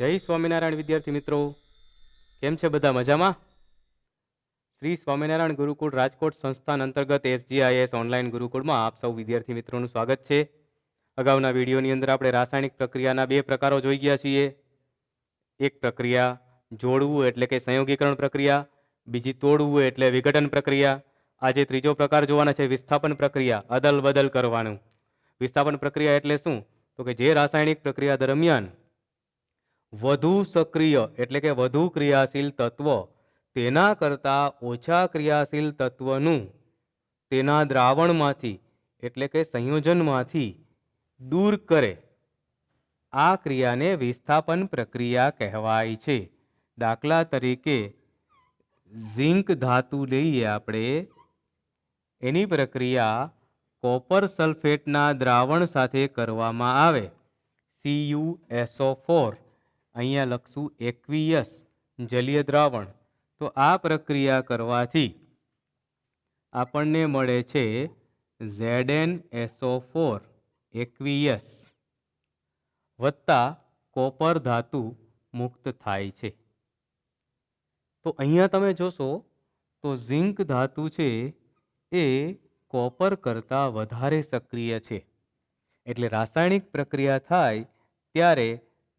જય સ્વામિનારાયણ વિદ્યાર્થી મિત્રો, કેમ છે બધા મજામાં? શ્રી સ્વામિનારાયણ ગુરુકુળ રાજકોટ સંસ્થાન અંતર્ગત SGIS ઓનલાઈન ગુરુકુળમાં આપ સૌ વિદ્યાર્થી મિત્રોનું સ્વાગત છે. અગાઉના વિડીયોની અંદર આપણે રાસાયણિક પ્રક્રિયાના બે પ્રકારો જોઈ ગયા છીએ. એક પ્રક્રિયા જોડવું એટલે કે સંયોગીકરણ પ્રક્રિયા, બીજી તોડવું એટલે વિઘટન પ્રક્રિયા. આજે ત્રીજો પ્રકાર જોવાના છે, વિસ્થાપન પ્રક્રિયા, અદલ બદલ કરવાનું. વિસ્થાપન પ્રક્રિયા એટલે શું? તો કે જે રાસાયણિક પ્રક્રિયા દરમિયાન વધુ સક્રિય એટલે કે વધુ ક્રિયાશીલ તત્વ તેના કરતાં ઓછા ક્રિયાશીલ તત્વનું તેના દ્રાવણમાંથી એટલે કે સંયોજનમાંથી દૂર કરે, આ ક્રિયાને વિસ્થાપન પ્રક્રિયા કહેવાય છે. દાખલા તરીકે ઝિંક ધાતુ લઈએ આપણે, એની પ્રક્રિયા કોપર સલ્ફેટના દ્રાવણ સાથે કરવામાં આવે, CuSO4, અહીંયા લખશું એક્વિયસ જલીય દ્રાવણ. તો આ પ્રક્રિયા કરવાથી આપણને મળે છે ZnSO4 એક્વિયસ વત્તા કોપર ધાતુ મુક્ત થાય છે. તો અહીંયા તમે જોશો તો ઝિંક ધાતુ છે એ કોપર કરતાં વધારે સક્રિય છે. એટલે રાસાયણિક પ્રક્રિયા થાય ત્યારે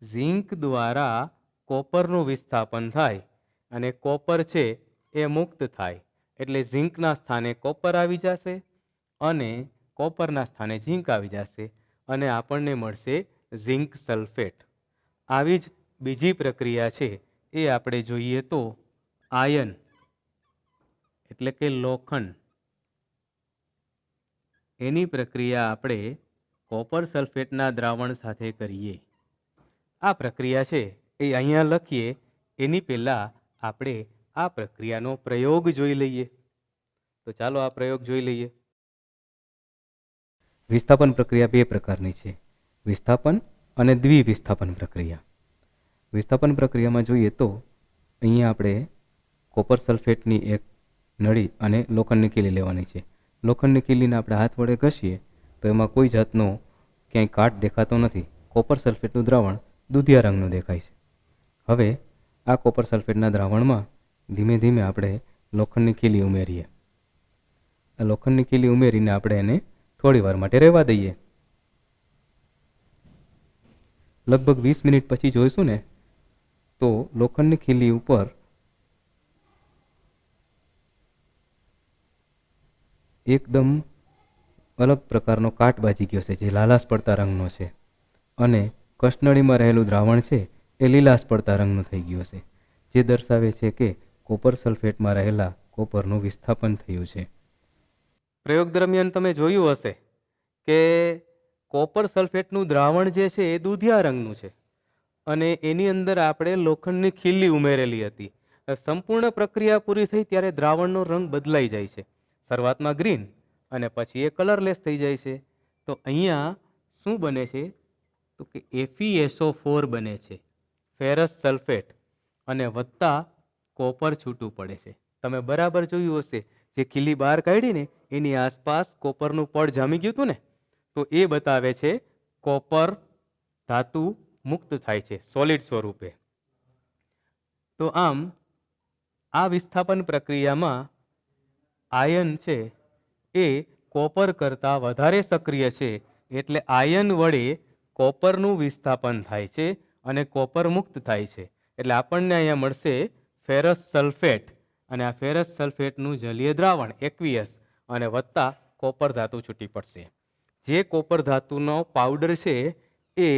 ઝિંક દ્વારા કોપરનું વિસ્થાપન થાય અને કોપર છે એ મુક્ત થાય. એટલે ઝિંકના સ્થાને કોપર આવી જશે અને કોપરના સ્થાને ઝિંક આવી જશે અને આપણને મળશે ઝિંક સલ્ફેટ. આવી જ બીજી પ્રક્રિયા છે એ આપણે જોઈએ તો આયન એટલે કે લોખંડ, એની પ્રક્રિયા આપણે કોપર સલ્ફેટના દ્રાવણ સાથે કરીએ. આ પ્રક્રિયા છે એ અહીંયા લખીએ એની પહેલાં આપણે આ પ્રક્રિયાનો પ્રયોગ જોઈ લઈએ. તો ચાલો આ પ્રયોગ જોઈ લઈએ. વિસ્થાપન પ્રક્રિયા બે પ્રકારની છે, વિસ્થાપન અને દ્વિવિસ્થાપન પ્રક્રિયા. વિસ્થાપન પ્રક્રિયામાં જોઈએ તો અહીંયા આપણે કોપર સલ્ફેટની એક નળી અને લોખંડની કીલી લેવાની છે. લોખંડની કીલીને આપણે હાથ વડે ઘસીએ તો એમાં કોઈ જાતનો ક્યાંય કાટ દેખાતો નથી. કોપર સલ્ફેટનું દ્રાવણ દૂધિયા રંગનું દેખાય છે. હવે આ કોપર સલ્ફેટના દ્રાવણમાં ધીમે ધીમે આપણે લોખંડની કીલી ઉમેરીએ. આ લોખંડની કીલી ઉમેરીને આપણે એને થોડી વાર માટે રહેવા દઈએ. લગભગ 20 મિનિટ પછી જોઈશું ને તો લોખંડની ખીલી ઉપર એકદમ અલગ પ્રકારનો કાટ બાજી ગયો છે, જે લાલાશ પડતા રંગનો છે, અને કસનળીમાં રહેલું દ્રાવણ છે એ લીલાશ પડતા રંગનું થઈ ગયું છે, જે દર્શાવે છે કે કોપર સલ્ફેટમાં રહેલા કોપરનું વિસ્થાપન થયું છે. પ્રયોગ દરમિયાન તમે જોયું હશે કે કોપર સલ્ફેટનું દ્રાવણ જે છે એ દૂધિયા રંગનું છે અને એની અંદર આપણે લોખંડની ખીલી ઉમેરેલી હતી. સંપૂર્ણ પ્રક્રિયા પૂરી થઈ ત્યારે દ્રાવણનો રંગ બદલાઈ જાય છે. શરૂઆતમાં ગ્રીન અને પછી એ કલરલેસ થઈ જાય છે. તો અહીંયા શું બને છે તો કે FeSO4 બને છે, ફેરસ સલ્ફેટ, અને વત્તા કોપર છૂટું પડે છે. તમે બરાબર જોયું હશે, જે ખીલી બહાર કાઢી ને એની આસપાસ કોપરનું પડ જામી ગયું હતું ને, તો એ બતાવે છે કોપર ધાતુ મુક્ત થાય છે સોલિડ સ્વરૂપે. તો આમ આ વિસ્થાપન પ્રક્રિયામાં આયન છે એ કોપર કરતાં વધારે સક્રિય છે, એટલે આયન વડે કોપરનું વિસ્થાપન થાય છે અને કોપર મુક્ત થાય છે. એટલે આપણને અહીંયા મળશે ફેરસ સલ્ફેટ, અને આ ફેરસ સલ્ફેટનું જલીય દ્રાવણ એક્વિયસ અને વત્તા કોપર ધાતુ છૂટી પડશે. જે કોપર ધાતુનો પાવડર છે એ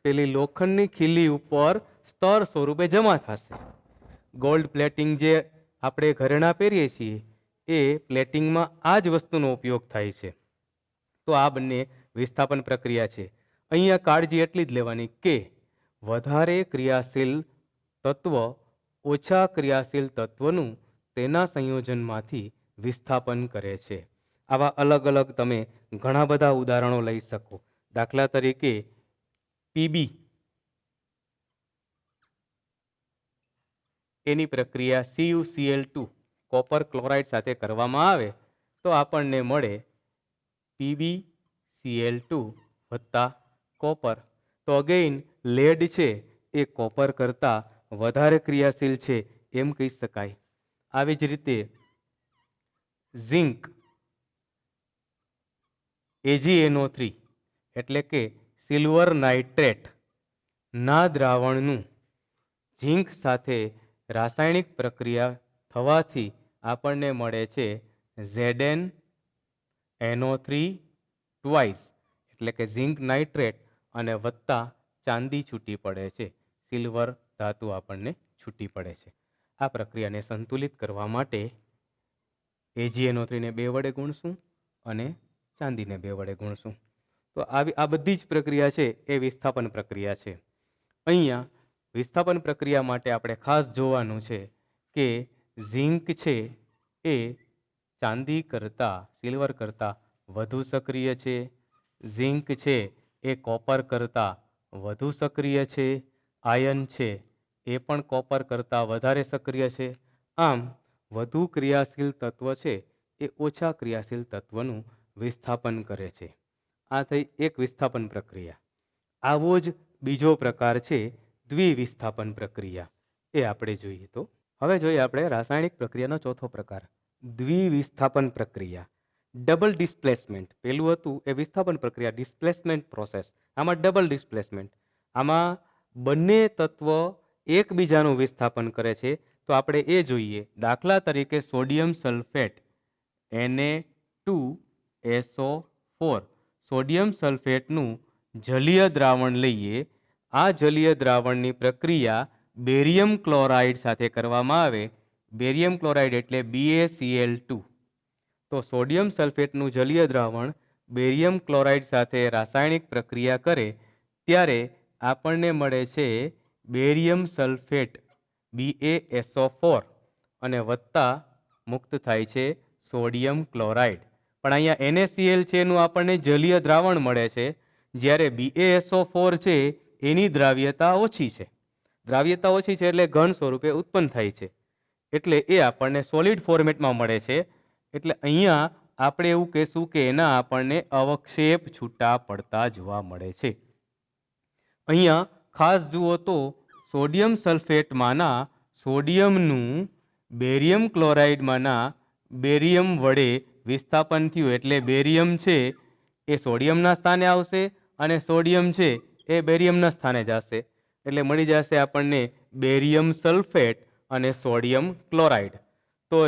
પેલી લોખંડની ખીલી ઉપર સ્તર સ્વરૂપે જમા થશે. ગોલ્ડ પ્લેટિંગ જે આપણે ઘરેણાં પહેરીએ છીએ એ પ્લેટિંગમાં આ જ વસ્તુનો ઉપયોગ થાય છે. તો આ બંને વિસ્થાપન પ્રક્રિયા છે. અહીંયા કાળજી એટલી જ લેવાની કે વધારે ક્રિયાશીલ તત્વ ઓછા ક્રિયાશીલ તત્વનું તેના સંયોજનમાંથી વિસ્થાપન કરે છે. આવા અલગ અલગ તમે ઘણા બધા ઉદાહરણો લઈ શકો. દાખલા તરીકે PB, એની પ્રક્રિયા CuCl2 કોપર ક્લોરાઇડ સાથે કરવામાં આવે તો આપણને મળે PbCl2 વત્તા કોપર. તો અગેઇન લેડ છે એ કોપર કરતાં વધારે ક્રિયાશીલ છે એમ કહી શકાય. આવી જ રીતે ઝિંક AgNO3 એટલે કે સિલ્વર નાઇટ્રેટ ના દ્રાવણનું ઝિંક સાથે રાસાયણિક પ્રક્રિયા થવાથી આપણને મળે છે ZnNO3 ટ્વાઇસ એટલે કે ઝિંક નાઇટ્રેટ અને વત્તા ચાંદી છૂટી પડે છે, સિલ્વર ધાતુ આપણને છૂટી પડે છે. આ પ્રક્રિયાને સંતુલિત કરવા માટે AgNO3 ને 2 વડે ગુણશું અને ચાંદીને 2 વડે ગુણશું. તો આ બધી જ પ્રક્રિયા છે એ વિસ્થાપન પ્રક્રિયા છે. અહીંયા વિસ્થાપન પ્રક્રિયા માટે આપણે ખાસ જોવાનું છે કે ઝિંક છે એ ચાંદી કરતાં સિલ્વર કરતાં વધુ સક્રિય છે, ઝિંક છે એ કોપર કરતાં વધુ સક્રિય છે, આયન છે એ પણ કોપર કરતાં વધારે સક્રિય છે. આમ વધુ ક્રિયાશીલ તત્વ છે એ ઓછા ક્રિયાશીલ તત્વનું વિસ્થાપન કરે છે. આ થઈ એક વિસ્થાપન પ્રક્રિયા. આવો જ બીજો પ્રકાર છે દ્વિવિસ્થાપન પ્રક્રિયા. એ આપણે જોઈએ તો હવે જોઈએ આપણે રાસાયણિક પ્રક્રિયાનો ચોથો પ્રકાર દ્વિવિસ્થાપન પ્રક્રિયા. Double displacement. પહેલું હતું એ વિસ્થાપન પ્રક્રિયા ડિસ્પ્લેસમેન્ટ પ્રોસેસ. આમાં ડબલ ડિસ્પ્લેસમેન્ટ. આમાં બંને તત્વ એકબીજાનું વિસ્થાપન કરે છે. તો આપણે એ જોઈએ. દાખલા તરીકે સોડિયમ સલ્ફેટ Na2SO4 સોડિયમ સલ્ફેટનું જલીય દ્રાવણ લઈએ. આ જલીય દ્રાવણની પ્રક્રિયા બેરિયમ ક્લોરાઇડ સાથે કરવામાં આવે. બેરિયમ ક્લોરાઇડ એટલે BaCl2. તો સોડિયમ સલ્ફેટનું જલીય દ્રાવણ બેરિયમ ક્લોરાઇડ સાથે રાસાયણિક પ્રક્રિયા કરે ત્યારે આપણને મળે છે બેરિયમ સલ્ફેટ BaSO4 અને વત્તા મુક્ત થાય છે સોડિયમ ક્લોરાઇડ. પણ અહીંયા NaCl છે એનું આપણને જલીય દ્રાવણ મળે છે, જ્યારે BaSO4 છે એની દ્રાવ્યતા ઓછી છે. દ્રાવ્યતા ઓછી છે એટલે ઘન સ્વરૂપે ઉત્પન્ન થાય છે, એટલે એ આપણને સોલિડ ફોર્મેટમાં મળે છે. એટલે અહીંયા આપણે એવું કહેશું કે એના આપણને અવક્ષેપ છૂટા પડતા જોવા મળે છે. અહીંયા ખાસ જુઓ તો સોડિયમ સલ્ફેટમાંના સોડિયમનું બેરિયમ ક્લોરાઇડમાંના બેરિયમ વડે વિસ્થાપન થયું એટલે બેરિયમ છે એ સોડિયમના સ્થાને આવશે અને સોડિયમ છે એ બેરિયમના સ્થાને જશે. એટલે મળી જશે આપણને બેરિયમ સલ્ફેટ અને સોડિયમ ક્લોરાઇડ. તો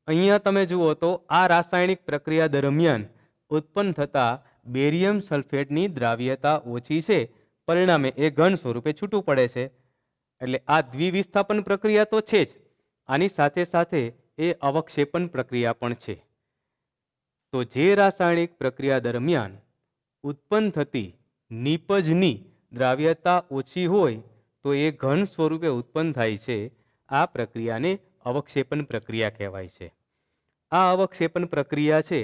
અહીંયા તમે જુઓ તો આ રાસાયણિક પ્રક્રિયા દરમિયાન ઉત્પન્ન થતા બેરિયમ સલ્ફેટની દ્રાવ્યતા ઓછી છે, પરિણામે એ ઘન સ્વરૂપે છૂટું પડે છે. એટલે આ દ્વિવિસ્થાપન પ્રક્રિયા તો છે જ, આની સાથે સાથે એ અવક્ષેપન પ્રક્રિયા પણ છે. તો જે રાસાયણિક પ્રક્રિયા દરમિયાન ઉત્પન્ન થતી નિપજની દ્રાવ્યતા ઓછી હોય તો એ ઘન સ્વરૂપે ઉત્પન્ન થાય છે. આ પ્રક્રિયાને અવક્ષેપન પ્રક્રિયા કહેવાય છે. આ અવક્ષેપન પ્રક્રિયા છે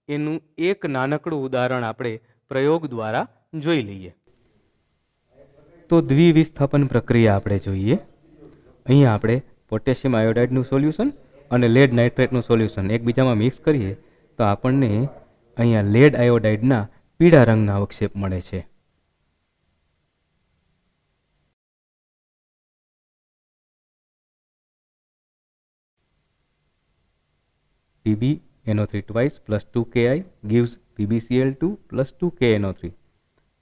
એનું એક નાનકડું ઉદાહરણ આપણે પ્રયોગ દ્વારા જોઈ લઈએ. તો દ્વિવિસ્થાપન પ્રક્રિયા આપણે જોઈએ. અહીંયા આપણે પોટેશિયમ આયોડાઇડનું સોલ્યુશન અને લેડ નાઇટ્રેટનું સોલ્યુશન એકબીજામાં મિક્સ કરીએ તો આપણને અહીંયા લેડ આયોડાઇડના પીળા રંગના અવક્ષેપ મળે છે. PbNO3 twice plus 2Ki gives PbCl2 plus 2KNO3.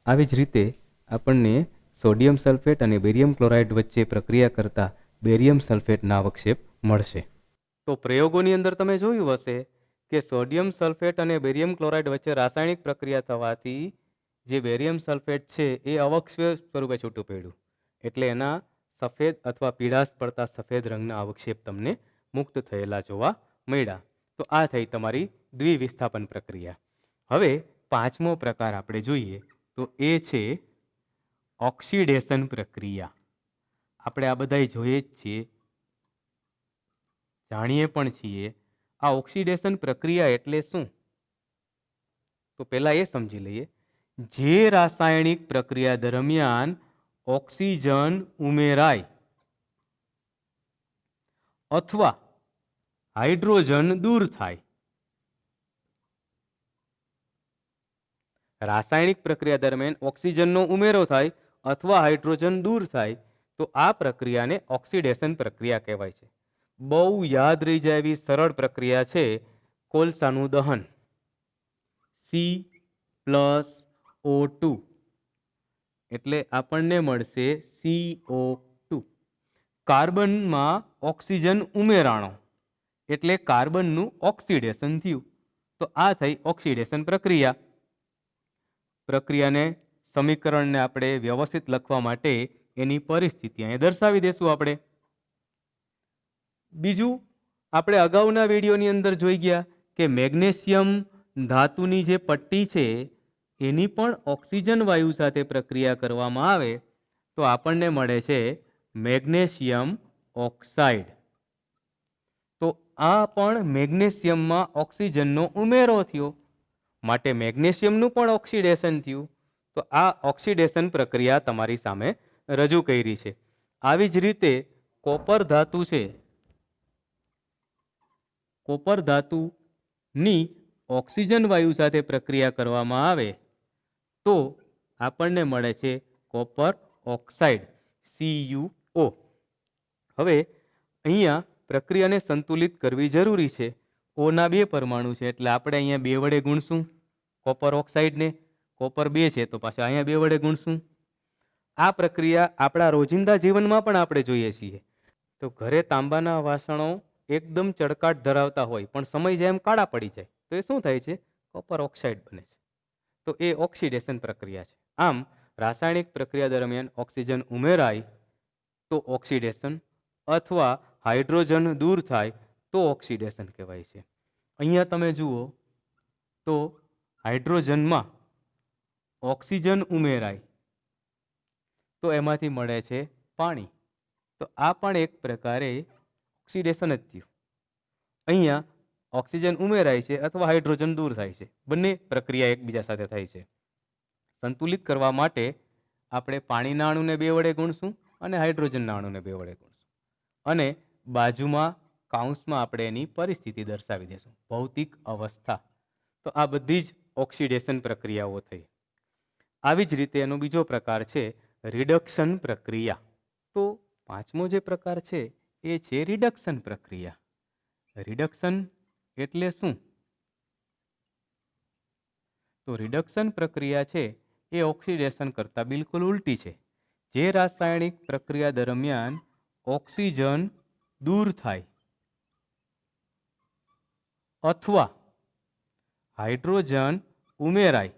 આવી જ રીતે આપણને સોડિયમ સલ્ફેટ અને બેરિયમ ક્લોરાઇડ વચ્ચે પ્રક્રિયા કરતા બેરિયમ સલ્ફેટના અવક્ષેપ મળશે. તો પ્રયોગોની અંદર તમે જોયું હશે કે સોડિયમ સલ્ફેટ અને બેરિયમ ક્લોરાઇડ વચ્ચે રાસાયણિક પ્રક્રિયા થવાથી જે બેરિયમ સલ્ફેટ છે એ અવક્ષેપ સ્વરૂપે છૂટું પડ્યું, એટલે એના સફેદ અથવા પીળાશ પડતા સફેદ રંગના અવક્ષેપ તમને મુક્ત થયેલા જોવા મળ્યા. તો આ થઈ તમારી દ્વિવિસ્થાપન પ્રક્રિયા. હવે પાંચમો પ્રકાર આપણે જોઈએ તો એ છે ઓક્સિડેશન પ્રક્રિયા. આપણે આ બધા જોઈએ જ છીએ, જાણીએ પણ છીએ. આ ઓક્સિડેશન પ્રક્રિયા એટલે શું? તો પહેલા એ સમજી લઈએ. જે રાસાયણિક પ્રક્રિયા દરમિયાન ઓક્સિજન ઉમેરાય અથવા હાઇડ્રોજન દૂર થાય. રાસાયણિક પ્રક્રિયા દરમિયાન ઓક્સિજનનો ઉમેરો થાય અથવા હાઇડ્રોજન દૂર થાય તો આ પ્રક્રિયાને ઓક્સિડેશન પ્રક્રિયા કહેવાય છે. બહુ યાદ રહી જાય એવી સરળ પ્રક્રિયા છે કોલસાનું દહન. C+O2 એટલે આપણને મળશે CO2. કાર્બનમાં ઓક્સિજન ઉમેરાણો એટલે કાર્બનનું ઓક્સિડેશન થયું. તો આ થઈ ઓક્સિડેશન પ્રક્રિયા. પ્રક્રિયાને સમીકરણને આપણે વ્યવસ્થિત લખવા માટે એની પરિસ્થિતિ અહીં દર્શાવી દેશું આપણે. બીજું, આપણે અગાઉના વિડીયોની અંદર જોઈ ગયા કે મેગ્નેશિયમ ધાતુની જે પટ્ટી છે એની પણ ઓક્સિજન વાયુ સાથે પ્રક્રિયા કરવામાં આવે તો આપણને મળે છે મેગ્નેશિયમ ઓક્સાઇડ. તો આ પણ મેગ્નેશિયમમાં ઓક્સિજનનો ઉમેરો થયો માટે મેગ્નેશિયમનું પણ ઓક્સિડેશન થયું. તો આ ઓક્સિડેશન પ્રક્રિયા તમારી સામે રજૂ કરી છે. આવી જ રીતે કોપર ધાતુ છે, કોપર ધાતુની ઓક્સિજન વાયુ સાથે પ્રક્રિયા કરવામાં આવે તો આપણને મળે છે કોપર ઓક્સાઇડ CuO. હવે અહીંયા પ્રક્રિયાને સંતુલિત કરવી જરૂરી છે. ઓના 2 પરમાણુ છે એટલે આપણે અહીંયા 2 વડે ગુણશું કોપર ઓક્સાઇડને. કોપર 2 છે તો પાછા અહીંયા 2 વડે ગુણશું. આ પ્રક્રિયા આપણા રોજિંદા જીવનમાં પણ આપણે જોઈએ છીએ. તો ઘરે તાંબાના વાસણો એકદમ ચળકાટ ધરાવતા હોય પણ સમય જેમ કાળા પડી જાય તો એ શું થાય છે? કોપર ઓક્સાઇડ બને છે. તો એ ઓક્સિડેશન પ્રક્રિયા છે. આમ રાસાયણિક પ્રક્રિયા દરમિયાન ઓક્સિજન ઉમેરાય તો ઓક્સિડેશન અથવા હાઇડ્રોજન દૂર થાય તો ઓક્સિડેશન કહેવાય છે. અહીંયા તમે જુઓ તો હાઇડ્રોજનમાં ઓક્સિજન ઉમેરાય તો એમાંથી મળે છે પાણી. તો આ પણ એક પ્રકારે ઓક્સિડેશન જ થયું. અહીંયા ઓક્સિજન ઉમેરાય છે અથવા હાઇડ્રોજન દૂર થાય છે. બંને પ્રક્રિયા એકબીજા સાથે થાય છે. સંતુલિત કરવા માટે આપણે પાણીના અણુને 2 વડે ગુણશું અને હાઇડ્રોજનના અણુને 2 વડે ગુણશું અને બાજુમાં કાઉન્સમાં આપણે એની પરિસ્થિતિ દર્શાવી દઈશું, ભૌતિક અવસ્થા. તો આ બધી જ ઓક્સિડેશન પ્રક્રિયાઓ થઈ. આવી જ રીતે એનો બીજો પ્રકાર છે રિડક્શન પ્રક્રિયા. તો 5મો જે પ્રકાર છે એ છે રિડક્શન પ્રક્રિયા. રિડક્શન એટલે શું? તો રિડક્શન પ્રક્રિયા છે એ ઓક્સિડેશન કરતાં બિલકુલ ઉલટી છે. જે રાસાયણિક પ્રક્રિયા દરમિયાન ઓક્સિજન દૂર થાય અથવા હાઇડ્રોજન ઉમેરાય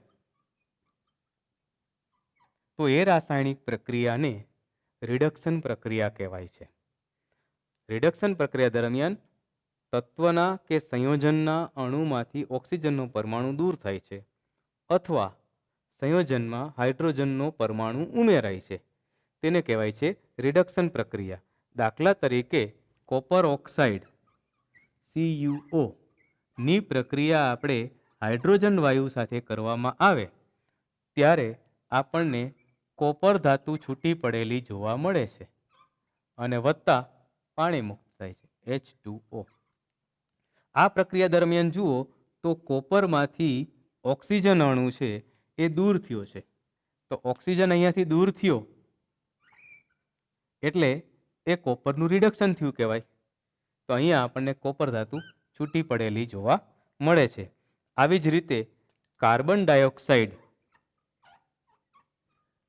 તો એ રાસાયણિક પ્રક્રિયાને રિડક્શન પ્રક્રિયા કહેવાય છે. રિડક્શન પ્રક્રિયા દરમિયાન તત્વના કે સંયોજનના અણુમાંથી ઓક્સિજનનો પરમાણુ દૂર થાય છે અથવા સંયોજનમાં હાઇડ્રોજનનો પરમાણુ ઉમેરાય છે. તેને કહેવાય છે રિડક્શન પ્રક્રિયા. દાખલા તરીકે કોપર ઓક્સાઇડ CuO ની પ્રક્રિયા આપણે હાઇડ્રોજન વાયુ સાથે કરવામાં આવે ત્યારે આપણને કોપર ધાતુ છૂટી પડેલી જોવા મળે છે અને વત્તા પાણી મુક્ત થાય છે H2O. આ પ્રક્રિયા દરમિયાન જુઓ તો કોપરમાંથી ઓક્સિજન અણુ છે એ દૂર થયો છે. તો ઓક્સિજન અહીંયાથી દૂર થયો એટલે એ કોપરનું રિડક્શન થયું કહેવાય. તો અહીંયા આપણને કોપર ધાતુ છૂટી પડેલી જોવા મળે છે. આવી જ રીતે કાર્બન ડાયોક્સાઇડ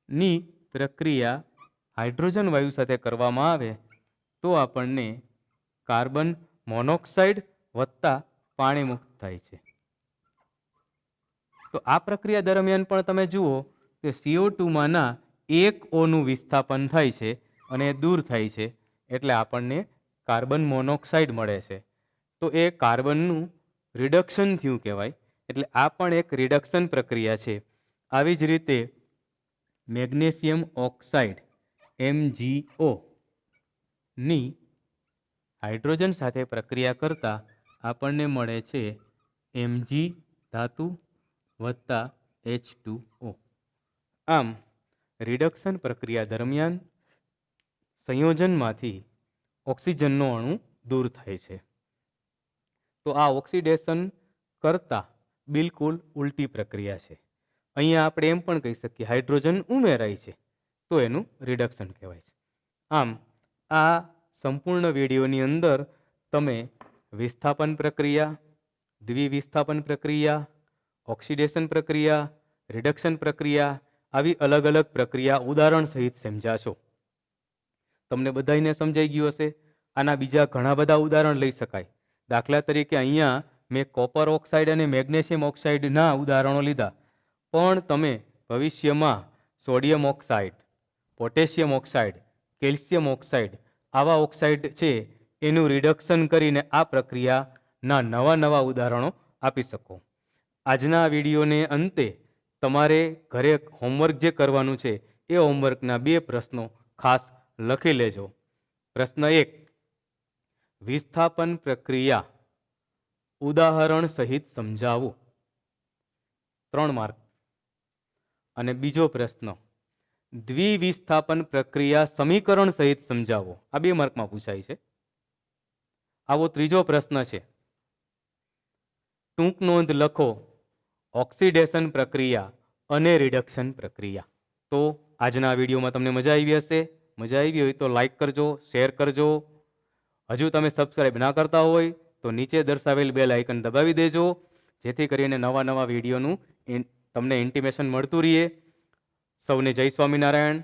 ની પ્રક્રિયા હાઇડ્રોજન વાયુ સાથે કરવામાં આવે તો આપણને કાર્બન મોનોક્સાઇડ વત્તા પાણી મુક્ત થાય છે. તો આ પ્રક્રિયા દરમિયાન પણ તમે જુઓ કે CO2માંના 1 ઓનું વિસ્થાપન થાય છે અને દૂર થાય છે એટલે આપણને કાર્બન મોનોક્સાઇડ મળે છે. તો એ કાર્બનનું રિડક્શન થયું કહેવાય. એટલે આ પણ એક રિડક્શન પ્રક્રિયા છે. આવી જ રીતે મેગ્નેશિયમ ઓક્સાઇડ MgO ની હાઇડ્રોજન સાથે પ્રક્રિયા કરતાં આપણને મળે છે Mg ધાતુ વત્તા H2O. આમ રિડક્શન પ્રક્રિયા દરમિયાન સંયોજનમાંથી ઓક્સિજનનો અણુ દૂર થાય છે. તો આ ઓક્સિડેશન કરતાં બિલકુલ ઉલટી પ્રક્રિયા છે. અહીંયા આપણે એમ પણ કહી શકીએ હાઇડ્રોજન ઉમેરાય છે તો એનું રિડક્શન કહેવાય છે. આમ આ સંપૂર્ણ વિડીયોની અંદર તમે વિસ્થાપન પ્રક્રિયા, દ્વિવિસ્થાપન પ્રક્રિયા, ઓક્સિડેશન પ્રક્રિયા, રિડક્શન પ્રક્રિયા આવી અલગ અલગ પ્રક્રિયા ઉદાહરણ સહિત સમજાશો. તમને બધાને સમજાઈ ગયું હશે. આના બીજા ઘણા બધા ઉદાહરણ લઈ શકાય. દાખલા તરીકે અહીંયા મેં કોપર ઓક્સાઇડ અને મેગ્નેશિયમ ઓક્સાઇડના ઉદાહરણો લીધા, પણ તમે ભવિષ્યમાં sodium oxide, potassium oxide, calcium oxide આવા ઓક્સાઇડ છે એનું રિડક્શન કરીને આ પ્રક્રિયાના નવા નવા ઉદાહરણો આપી શકો. આજના વિડીયોને અંતે તમારે ઘરે હોમવર્ક જે કરવાનું છે એ હોમવર્કના 2 પ્રશ્નો ખાસ લખી લેજો. પ્રશ્ન 1, વિસ્થાપન પ્રક્રિયા ઉદાહરણ સહિત સમજાવું, 3 માર્ક. અને બીજો પ્રશ્ન, દ્વિવિસ્થાપન પ્રક્રિયા સમીકરણ સહિત સમજાવો, આ 2 માર્કમાં પૂછાય છે. આવો ત્રીજો પ્રશ્ન છે, ટૂંક નોંધ લખો ઓક્સિડેશન પ્રક્રિયા અને રિડક્શન પ્રક્રિયા. તો આજના વિડીયોમાં તમને મજા આવી હશે. મજા આવી હોય તો લાઈક કરજો, શેર કરજો. હજુ તમે સબસ્ક્રાઈબ ના કરતા હોય તો નીચે દર્શાવેલ બેલ આઇકન દબાવી દેજો, જેથી કરીને નવા નવા વિડીયોનું તમને ઇન્ટિમેશન મળતું રહે. સૌને જય સ્વામિનારાયણ.